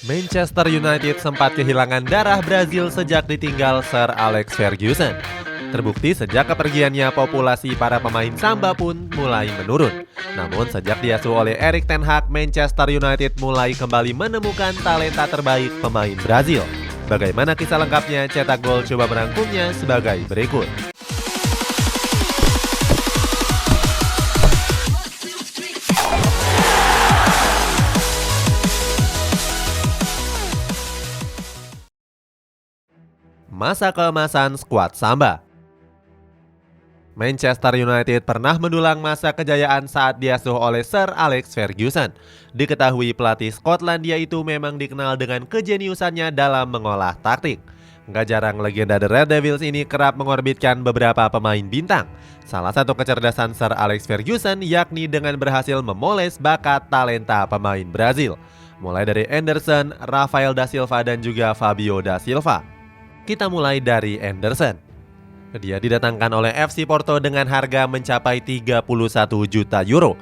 Manchester United sempat kehilangan darah Brazil sejak ditinggal Sir Alex Ferguson. Terbukti sejak kepergiannya populasi para pemain samba pun mulai menurun. Namun sejak diasuh oleh Erik ten Hag, Manchester United mulai kembali menemukan talenta terbaik pemain Brazil. Bagaimana kisah lengkapnya? Cetak Gol coba merangkumnya sebagai berikut. Masa keemasan skuad Samba. Manchester United pernah mendulang masa kejayaan saat diasuh oleh Sir Alex Ferguson. Diketahui pelatih Skotlandia itu memang dikenal dengan kejeniusannya dalam mengolah taktik. Gak jarang legenda The Red Devils ini kerap mengorbitkan beberapa pemain bintang. Salah satu kecerdasan Sir Alex Ferguson yakni dengan berhasil memoles bakat talenta pemain Brazil. Mulai dari Anderson, Rafael da Silva dan juga Fabio da Silva. Kita mulai dari Anderson. Dia didatangkan oleh FC Porto dengan harga mencapai 31 juta euro.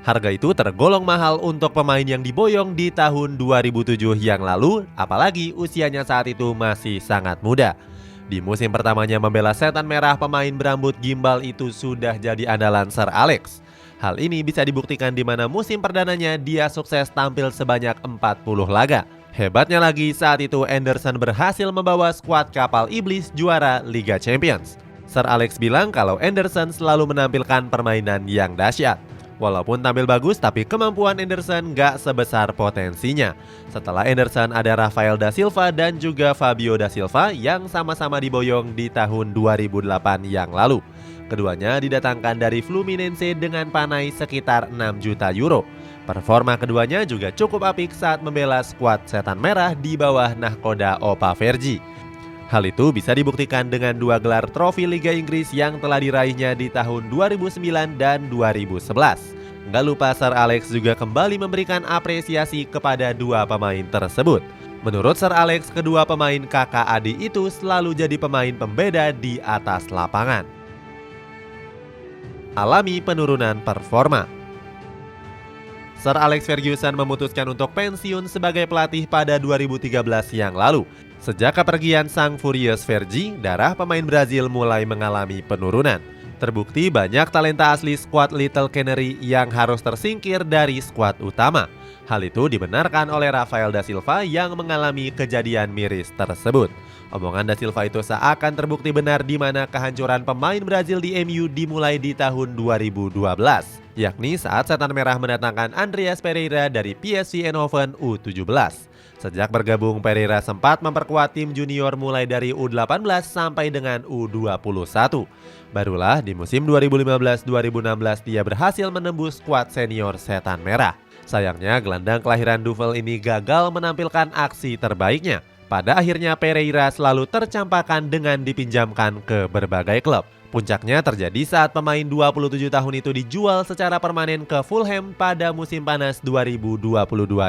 Harga itu tergolong mahal untuk pemain yang diboyong di tahun 2007 yang lalu, apalagi usianya saat itu masih sangat muda. Di musim pertamanya membela Setan Merah, pemain berambut gimbal itu sudah jadi andalan Sir Alex. Hal ini bisa dibuktikan di mana musim perdananya dia sukses tampil sebanyak 40 laga. Hebatnya lagi, saat itu Anderson berhasil membawa skuad Kapal Iblis juara Liga Champions. Sir Alex bilang kalau Anderson selalu menampilkan permainan yang dahsyat. Walaupun tampil bagus, tapi kemampuan Anderson gak sebesar potensinya. Setelah Anderson ada Rafael da Silva dan juga Fabio da Silva yang sama-sama diboyong di tahun 2008 yang lalu. Keduanya didatangkan dari Fluminense dengan panai sekitar 6 juta euro. Performa keduanya juga cukup apik saat membela skuad Setan Merah di bawah nahkoda Opa Vergi. Hal itu bisa dibuktikan dengan 2 gelar trofi Liga Inggris yang telah diraihnya di tahun 2009 dan 2011. Nggak lupa Sir Alex juga kembali memberikan apresiasi kepada 2 pemain tersebut. Menurut Sir Alex, kedua pemain kakak adik itu selalu jadi pemain pembeda di atas lapangan. Alami penurunan performa. Sir Alex Ferguson memutuskan untuk pensiun sebagai pelatih pada 2013 yang lalu. Sejak kepergian sang Furious Vergi, darah pemain Brazil mulai mengalami penurunan. Terbukti banyak talenta asli skuad Little Canary yang harus tersingkir dari skuad utama. Hal itu dibenarkan oleh Rafael da Silva yang mengalami kejadian miris tersebut. Omongan da Silva itu seakan terbukti benar di mana kehancuran pemain Brazil di MU dimulai di tahun 2012. Yakni saat Setan Merah mendatangkan Andreas Pereira dari PSV Eindhoven U17. Sejak bergabung, Pereira sempat memperkuat tim junior mulai dari U18 sampai dengan U21. Barulah di musim 2015-2016 dia berhasil menembus skuad senior Setan Merah. Sayangnya gelandang kelahiran Duvel ini gagal menampilkan aksi terbaiknya. Pada akhirnya Pereira selalu tercampakkan dengan dipinjamkan ke berbagai klub. Puncaknya terjadi saat pemain 27 tahun itu dijual secara permanen ke Fulham pada musim panas 2022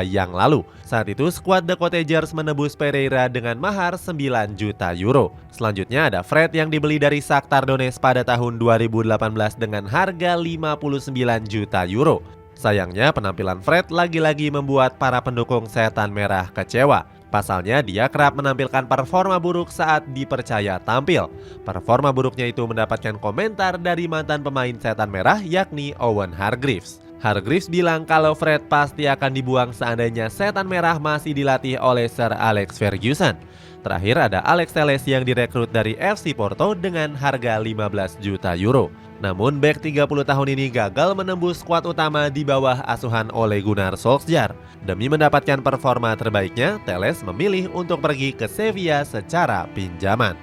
yang lalu. Saat itu skuad The Cottagers menebus Pereira dengan mahar 9 juta euro. Selanjutnya ada Fred yang dibeli dari Shakhtar Donetsk pada tahun 2018 dengan harga 59 juta euro. Sayangnya penampilan Fred lagi-lagi membuat para pendukung Setan Merah kecewa. Pasalnya dia kerap menampilkan performa buruk saat dipercaya tampil. Performa buruknya itu mendapatkan komentar dari mantan pemain Setan Merah yakni Owen Hargreaves. Hargreaves bilang kalau Fred pasti akan dibuang seandainya Setan Merah masih dilatih oleh Sir Alex Ferguson. Terakhir ada Alex Telles yang direkrut dari FC Porto dengan harga 15 juta euro. Namun bek 30 tahun ini gagal menembus skuad utama di bawah asuhan Ole Gunnar Solskjaer. Demi mendapatkan performa terbaiknya, Telles memilih untuk pergi ke Sevilla secara pinjaman.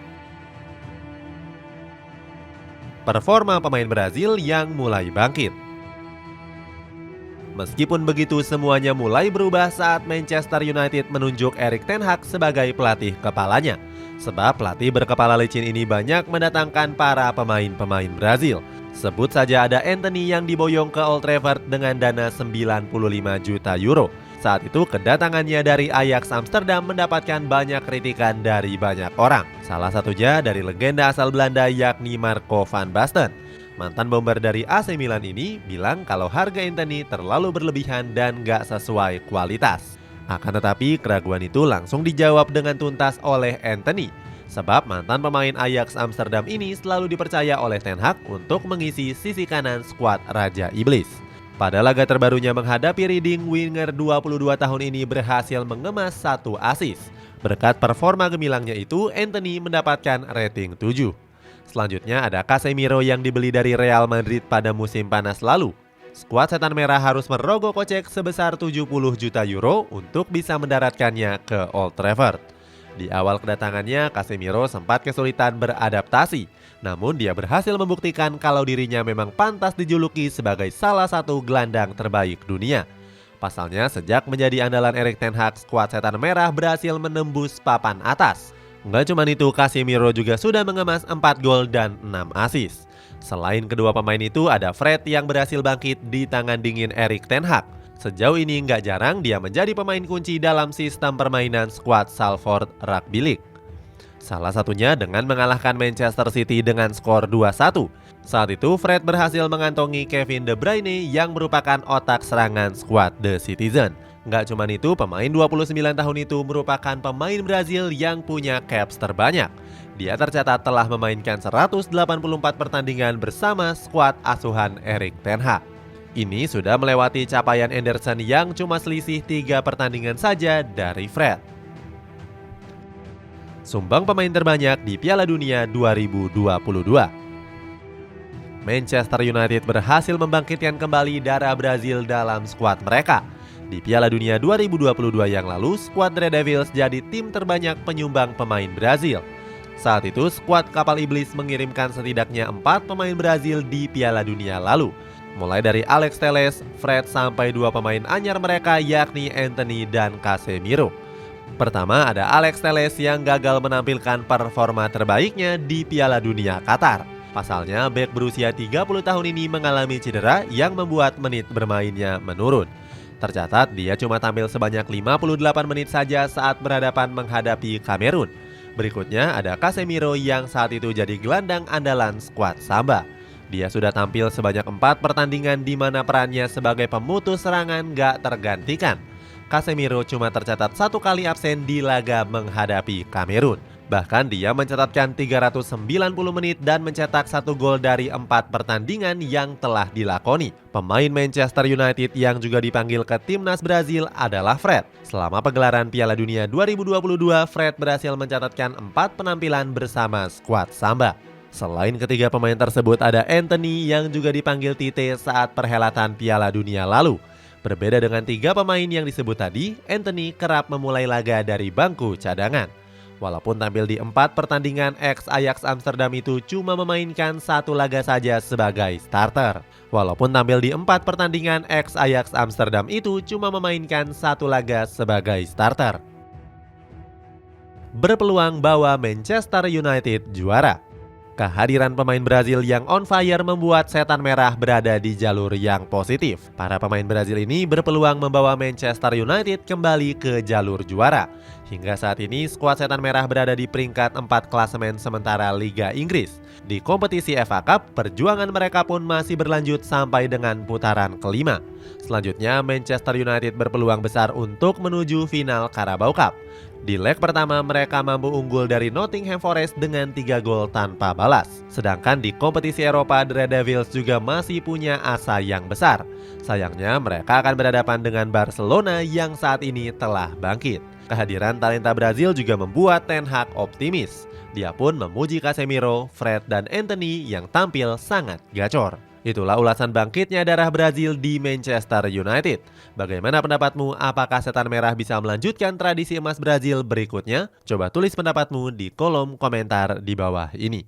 Performa pemain Brazil yang mulai bangkit. Meskipun begitu, semuanya mulai berubah saat Manchester United menunjuk Erik ten Hag sebagai pelatih kepalanya. Sebab pelatih berkepala licin ini banyak mendatangkan para pemain-pemain Brazil. Sebut saja ada Anthony yang diboyong ke Old Trafford dengan dana 95 juta euro. Saat itu kedatangannya dari Ajax Amsterdam mendapatkan banyak kritikan dari banyak orang. Salah satunya dari legenda asal Belanda yakni Marco van Basten. Mantan bomber dari AC Milan ini bilang kalau harga Anthony terlalu berlebihan dan gak sesuai kualitas. Akan tetapi keraguan itu langsung dijawab dengan tuntas oleh Anthony. Sebab mantan pemain Ajax Amsterdam ini selalu dipercaya oleh Ten Hag untuk mengisi sisi kanan skuad Raja Iblis. Pada laga terbarunya menghadapi Reading, winger 22 tahun ini berhasil mengemas 1 assist. Berkat performa gemilangnya itu, Anthony mendapatkan rating 7. Selanjutnya ada Casemiro yang dibeli dari Real Madrid pada musim panas lalu. Skuad Setan Merah harus merogoh kocek sebesar 70 juta euro untuk bisa mendaratkannya ke Old Trafford. Di awal kedatangannya, Casemiro sempat kesulitan beradaptasi. Namun dia berhasil membuktikan kalau dirinya memang pantas dijuluki sebagai salah satu gelandang terbaik dunia. Pasalnya sejak menjadi andalan Erik ten Hag, skuad Setan Merah berhasil menembus papan atas. Nggak cuma itu, Casemiro juga sudah mengemas 4 gol dan 6 assist. Selain kedua pemain itu, ada Fred yang berhasil bangkit di tangan dingin Erik ten Hag. Sejauh ini nggak jarang dia menjadi pemain kunci dalam sistem permainan skuad Salford Rugby League. Salah satunya dengan mengalahkan Manchester City dengan skor 2-1. Saat itu Fred berhasil mengantongi Kevin De Bruyne yang merupakan otak serangan skuad The Citizen. Nggak cuma itu, pemain 29 tahun itu merupakan pemain Brazil yang punya caps terbanyak. Dia tercatat telah memainkan 184 pertandingan bersama skuad asuhan Erik ten Hag. Ini sudah melewati capaian Anderson yang cuma selisih 3 pertandingan saja dari Fred. Sumbang pemain terbanyak di Piala Dunia 2022. Manchester United berhasil membangkitkan kembali darah Brazil dalam skuad mereka. Di Piala Dunia 2022 yang lalu, skuad Red Devils jadi tim terbanyak penyumbang pemain Brazil. Saat itu, skuad Kapal Iblis mengirimkan setidaknya 4 pemain Brazil di Piala Dunia lalu. Mulai dari Alex Telles, Fred sampai 2 pemain anyar mereka yakni Anthony dan Casemiro. Pertama ada Alex Telles yang gagal menampilkan performa terbaiknya di Piala Dunia Qatar. Pasalnya bek berusia 30 tahun ini mengalami cedera yang membuat menit bermainnya menurun. Tercatat dia cuma tampil sebanyak 58 menit saja saat berhadapan menghadapi Kamerun. Berikutnya ada Casemiro yang saat itu jadi gelandang andalan skuad Samba. Dia sudah tampil sebanyak 4 pertandingan di mana perannya sebagai pemutus serangan gak tergantikan. Casemiro cuma tercatat 1 kali absen di laga menghadapi Kamerun. Bahkan dia mencatatkan 390 menit dan mencetak 1 gol dari 4 pertandingan yang telah dilakoni. Pemain Manchester United yang juga dipanggil ke timnas Brazil adalah Fred. Selama pegelaran Piala Dunia 2022, Fred berhasil mencatatkan 4 penampilan bersama skuad Samba. Selain ketiga pemain tersebut ada Anthony yang juga dipanggil Tite saat perhelatan Piala Dunia lalu. Berbeda dengan 3 pemain yang disebut tadi, Anthony kerap memulai laga dari bangku cadangan. Walaupun tampil di 4 pertandingan, ex-Ajax Amsterdam itu cuma memainkan 1 laga saja sebagai starter. Walaupun tampil di 4 pertandingan, ex-Ajax Amsterdam itu cuma memainkan 1 laga sebagai starter. Berpeluang bawa Manchester United juara. Kehadiran pemain Brazil yang on fire membuat Setan Merah berada di jalur yang positif. Para pemain Brazil ini berpeluang membawa Manchester United kembali ke jalur juara. Hingga saat ini, skuad Setan Merah berada di peringkat 4 klasemen sementara Liga Inggris. Di kompetisi FA Cup, perjuangan mereka pun masih berlanjut sampai dengan putaran kelima. Selanjutnya, Manchester United berpeluang besar untuk menuju final Carabao Cup. Di leg pertama mereka mampu unggul dari Nottingham Forest dengan 3 gol tanpa balas. Sedangkan di kompetisi Eropa, The Red Devils juga masih punya asa yang besar. Sayangnya mereka akan berhadapan dengan Barcelona yang saat ini telah bangkit. Kehadiran talenta Brazil juga membuat Ten Hag optimis. Dia pun memuji Casemiro, Fred, dan Anthony yang tampil sangat gacor. Itulah ulasan bangkitnya darah Brazil di Manchester United. Bagaimana pendapatmu? Apakah Setan Merah bisa melanjutkan tradisi emas Brazil berikutnya? Coba tulis pendapatmu di kolom komentar di bawah ini.